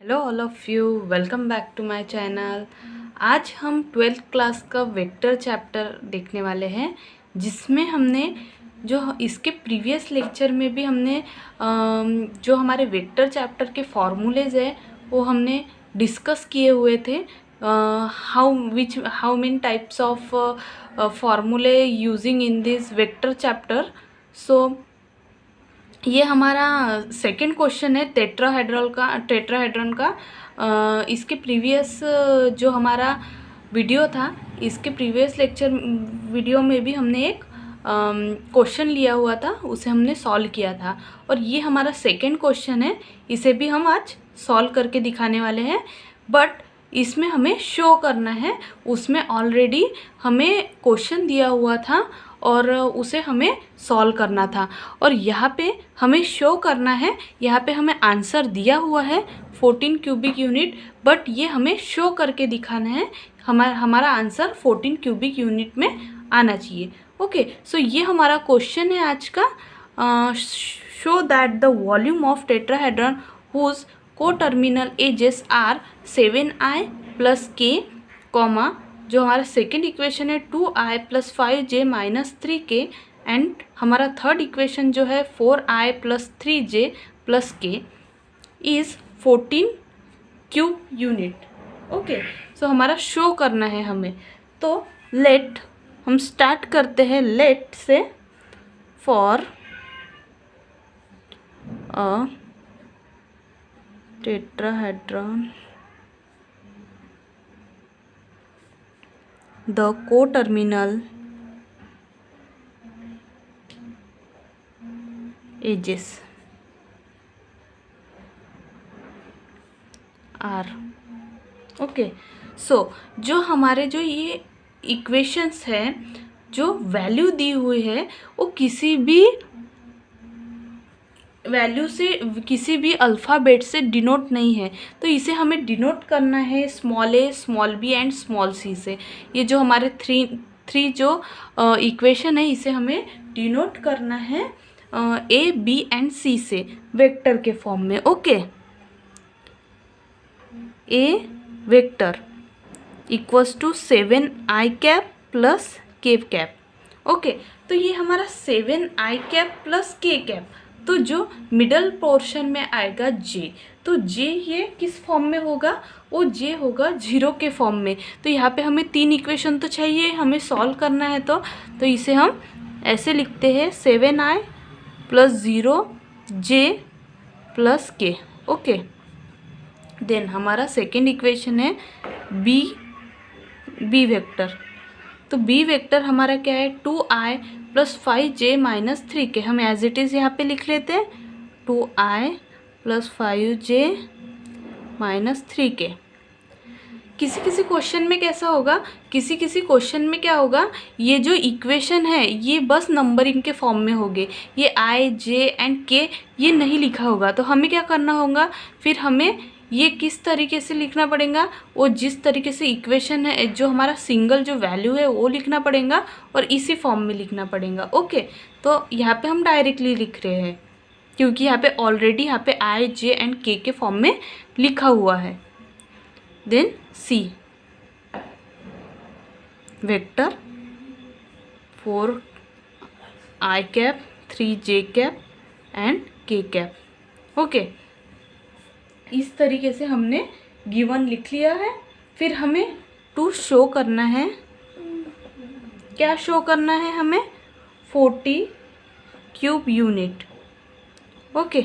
Hello all of you, welcome back to my channel. आज हम 12th class का vector chapter देखने वाले हैं, जिसमें हमने जो इसके प्रीवियस लेक्चर में भी हमने जो हमारे वेक्टर चैप्टर के फॉर्मूलेज है वो हमने डिस्कस किए हुए थे। How many types of formulae using in this vector chapter. So ये हमारा सेकंड क्वेश्चन है टेट्राहेड्रॉन का। इसके प्रीवियस जो हमारा वीडियो था, इसके प्रीवियस लेक्चर वीडियो में भी हमने एक क्वेश्चन लिया हुआ था, उसे हमने सॉल्व किया था। और ये हमारा सेकंड क्वेश्चन है, इसे भी हम आज सॉल्व करके दिखाने वाले हैं। बट इसमें हमें शो करना है, उसमें ऑलरेडी हमें क्वेश्चन दिया हुआ था और उसे हमें सॉल्व करना था। और यहाँ पे हमें शो करना है, यहाँ पे हमें आंसर दिया हुआ है 14 क्यूबिक यूनिट, बट ये हमें शो करके दिखाना है। हमारा आंसर 14 क्यूबिक यूनिट में आना चाहिए। ओके, सो ये हमारा क्वेश्चन है आज का। Show that the volume of tetrahedron whose coterminal edges are 7i + k, comma जो हमारा सेकेंड इक्वेशन है 2i + 5j - 3k, एंड हमारा थर्ड इक्वेशन जो है 4i + 3j + k is 14 cube unit. Okay, so हमारा शो करना है हमें। तो लेट हम स्टार्ट करते हैं। Let's say for a tetrahedron the coterminal edges are okay. So जो हमारे जो ये इक्वेशंस है, जो वैल्यू दी हुई है, वो किसी भी वैल्यू से, किसी भी अल्फ़ाबेट से डिनोट नहीं है। तो इसे हमें डिनोट करना है small a, small b and small c से। ये जो हमारे थ्री जो इक्वेशन है, इसे हमें डिनोट करना है a, b एंड c से वेक्टर के फॉर्म में। Okay, a vector equals to 7i cap + k cap. Okay, तो ये हमारा 7i कैप + k कैप, तो जो मिडल पोर्शन में आएगा j, तो j ये किस फॉर्म में होगा? वो j होगा 0 के फॉर्म में। तो यहाँ पे हमें 3 इक्वेशन तो चाहिए, हमें सॉल्व करना है। तो इसे हम ऐसे लिखते हैं 7i + 0 j + k। Okay, then हमारा सेकेंड इक्वेशन है बी वेक्टर। तो बी वेक्टर हमारा क्या है? 2i + 5j - 3k। हम एज इट इज़ यहाँ पे लिख लेते हैं 2i + 5j - 3k। किसी किसी क्वेश्चन में कैसा होगा, किसी किसी क्वेश्चन में क्या होगा, ये जो इक्वेशन है ये बस नंबरिंग के फॉर्म में होंगे, ये i, j एंड k ये नहीं लिखा होगा। तो हमें क्या करना होगा, फिर हमें ये किस तरीके से लिखना पड़ेगा? वो जिस तरीके से इक्वेशन है, जो हमारा सिंगल जो वैल्यू है वो लिखना पड़ेगा और इसी फॉर्म में लिखना पड़ेगा। ओके, तो यहाँ पे हम डायरेक्टली लिख रहे हैं, क्योंकि यहाँ पे ऑलरेडी यहाँ पे i, j एंड k के फॉर्म में लिखा हुआ है। Then c vector 4i cap 3j cap and k cap. Okay, इस तरीके से हमने गिवन लिख लिया है। फिर हमें टू शो करना है, क्या शो करना है हमें? 40 cube unit. Okay,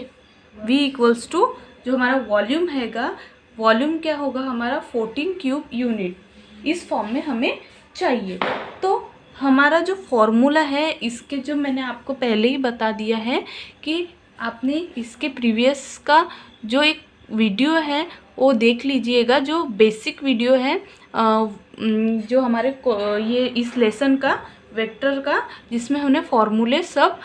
v equals to जो हमारा वॉल्यूम हैगा, वॉल्यूम क्या होगा हमारा? 14 क्यूब यूनिट। इस फॉर्म में हमें चाहिए। तो हमारा जो फॉर्मूला है, इसके जो मैंने आपको पहले ही बता दिया है कि आपने इसके प्रीवियस का जो एक वीडियो है वो देख लीजिएगा, जो बेसिक वीडियो है जो हमारे ये इस लेसन का वेक्टर का, जिसमें हमने फॉर्मूले सब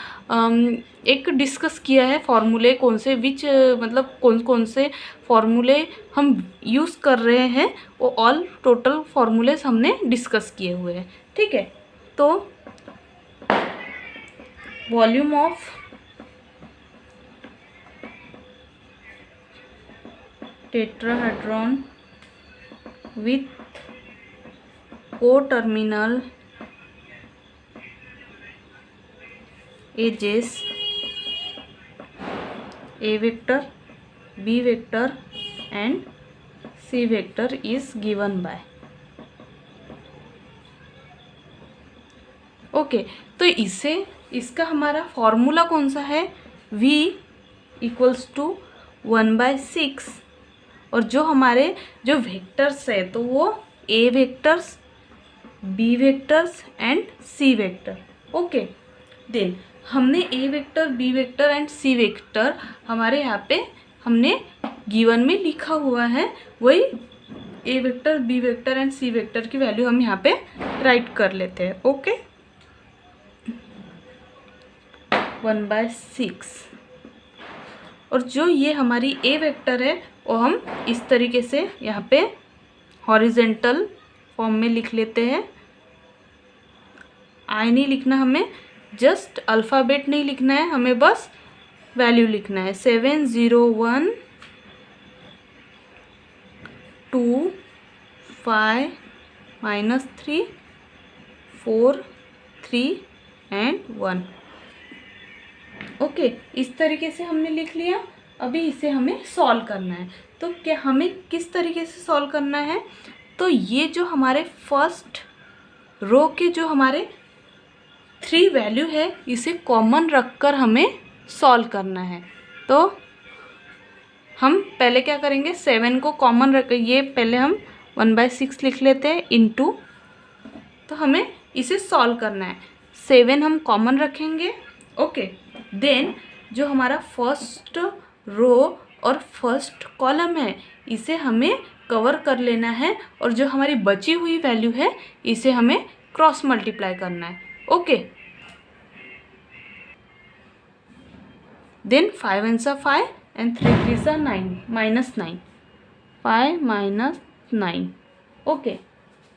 एक डिस्कस किया है। फॉर्मूले कौन से मतलब कौन कौन से फॉर्मूले हम यूज़ कर रहे हैं, वो ऑल टोटल फॉर्मूलेस हमने डिस्कस किए हुए हैं। ठीक है, तो volume of tetrahedron with co-terminal edges A vector, B vector and C vector is given by. Okay तो इसका हमारा फॉर्मूला कौन सा है, V इक्वल्स टू 1/6 और जो हमारे जो वेक्टर्स है तो वो A vectors, B vectors and C vector. Okay then हमने A vector, B vector and C vector हमारे यहाँ पे हमने गिवन में लिखा हुआ है, वही A vector, B vector and C vector की वैल्यू हम यहाँ पे राइट कर लेते हैं. ओके 1/6 और जो ये हमारी A वेक्टर है वो हम इस तरीके से यहाँ पे हॉरिजेंटल फॉर्म में लिख लेते हैं. आई नहीं लिखना हमें, जस्ट अल्फ़ाबेट नहीं लिखना है, हमें बस वैल्यू लिखना है. 7 0 1 2 5 -3 4 3 एंड 1. ओके इस तरीके से हमने लिख लिया. अभी इसे हमें सॉल्व करना है. तो क्या हमें किस तरीके से सॉल्व करना है, तो ये जो हमारे फर्स्ट रो के जो हमारे 3 वैल्यू है इसे कॉमन रखकर हमें सॉल्व करना है. तो हम पहले क्या करेंगे, 7 को कॉमन रख, ये पहले हम 1/6 लिख लेते हैं इनटू, तो हमें इसे सॉल्व करना है. 7 हम कॉमन रखेंगे. ओके देन जो हमारा फर्स्ट रो और फर्स्ट कॉलम है इसे हमें कवर कर लेना है और जो हमारी बची हुई वैल्यू है इसे हमें क्रॉस मल्टीप्लाई करना है. Okay then 5 1 5 and 3 3 9 -9 5 -9. Okay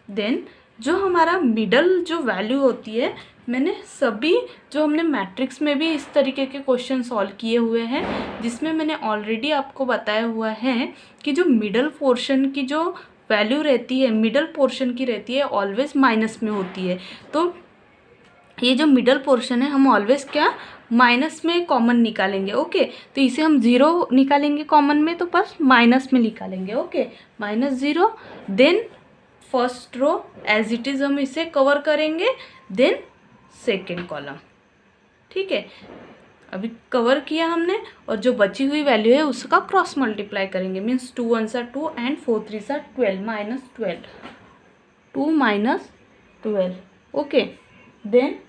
then जो हमारा मिडल जो वैल्यू होती है, मैंने सभी जो हमने मैट्रिक्स में भी इस तरीके के क्वेश्चन सॉल्व किए हुए हैं जिसमें मैंने ऑलरेडी आपको बताया हुआ है कि जो मिडल पोर्शन की जो वैल्यू रहती है, मिडल पोर्शन की रहती है ऑलवेज माइनस में होती है. तो ये जो मिडल पोर्शन है हम ऑलवेज क्या माइनस में कॉमन निकालेंगे. ओके तो इसे हम 0 निकालेंगे कॉमन में, तो बस माइनस में निकालेंगे. Okay -0 then first row as it is हम इसे कवर करेंगे, देन सेकेंड कॉलम. ठीक है अभी कवर किया हमने और जो बची हुई वैल्यू है उसका क्रॉस मल्टीप्लाई करेंगे. Means 2 1 2 and 4 3 12 -12 2 -12. Okay then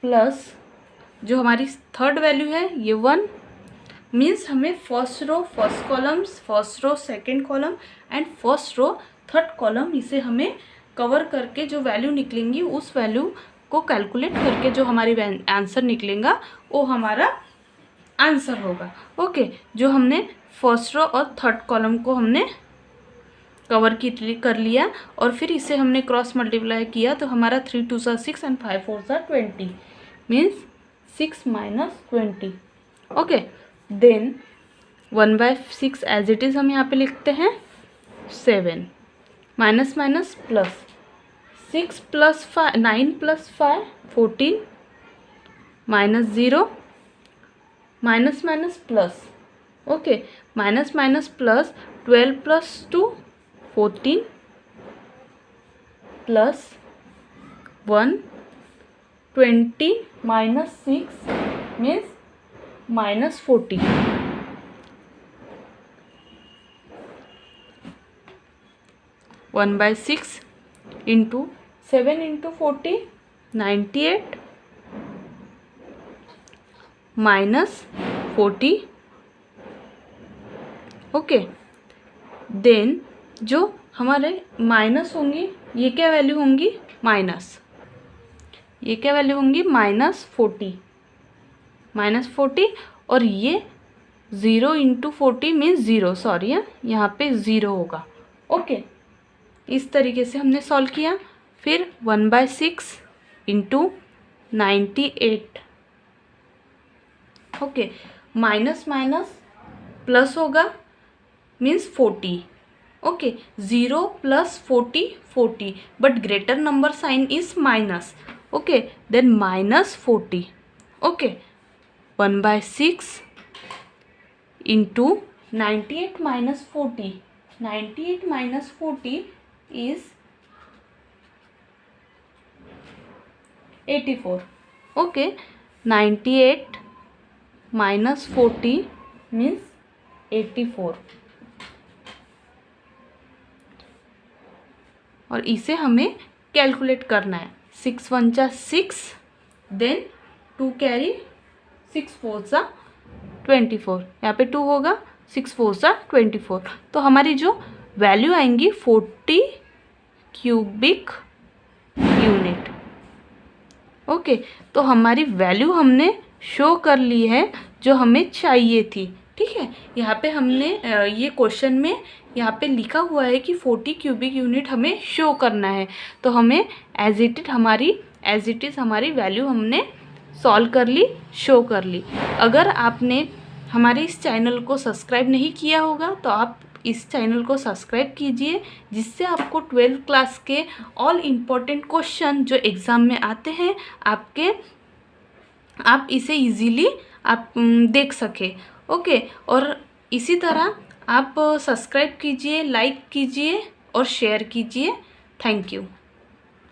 plus जो हमारी थर्ड वैल्यू है ये 1. मीन्स हमें first row first columns, first row second column and first row third column इसे हमें कवर करके जो वैल्यू निकलेंगी उस वैल्यू को कैलकुलेट करके जो हमारी आंसर निकलेगा वो हमारा आंसर होगा. ओके जो हमने फर्स्ट रो और थर्ड कॉलम को हमने कवर कर लिया और फिर इसे हमने क्रॉस मल्टीप्लाई किया तो हमारा 3 2 6 and 5 4 20 means 6 -20. Okay then 1/6 as it is हम यहाँ पे लिखते हैं. 7 minus minus plus 6 + 5 9 + 5 14 -0 minus minus plus. Okay minus minus plus 12 + 2 14 plus 1 20 -6 means -40. One by 6 into 7 into 40 98 -40. Okay then जो हमारे माइनस होंगी ये क्या वैल्यू होंगी, माइनस, ये क्या वैल्यू होंगी -40 और ये 0 इंटू 40 मीन्स 0. सॉरी यहाँ पे 0 होगा. ओके इस तरीके से हमने सॉल्व किया. फिर 1/6 into 98. Okay minus minus plus होगा means 40. Okay, 0 plus 40, 40, but greater number sign is minus. Okay, then minus 40. Okay, 1 by 6 into 98 minus 40. 98 minus 40 is 84. Okay, 98 minus 40 means 84. और इसे हमें कैलकुलेट करना है. 6 1 जा 6, देन 2 कैरी, 6 4 जा 24. यहाँ पे 2 होगा, 6 4 जा 24. तो हमारी जो वैल्यू आएंगी 40 क्यूबिक यूनिट. ओके, तो हमारी वैल्यू हमने शो कर ली है जो हमें चाहिए थी. ठीक है, यहाँ पे हमने ये क्वेश्चन में यहाँ पे लिखा हुआ है कि 40 क्यूबिक यूनिट हमें शो करना है. तो हमें एज इट इज़ हमारी वैल्यू हमने सॉल्व कर ली, शो कर ली. अगर आपने हमारे इस चैनल को सब्सक्राइब नहीं किया होगा तो आप इस चैनल को सब्सक्राइब कीजिए, जिससे आपको 12th क्लास के ऑल इम्पोर्टेंट क्वेश्चन जो एग्ज़ाम में आते हैं आप इसे इजीली आप देख सके. ओके, और इसी तरह आप सब्सक्राइब कीजिए, लाइक कीजिए और शेयर कीजिए. Thank you.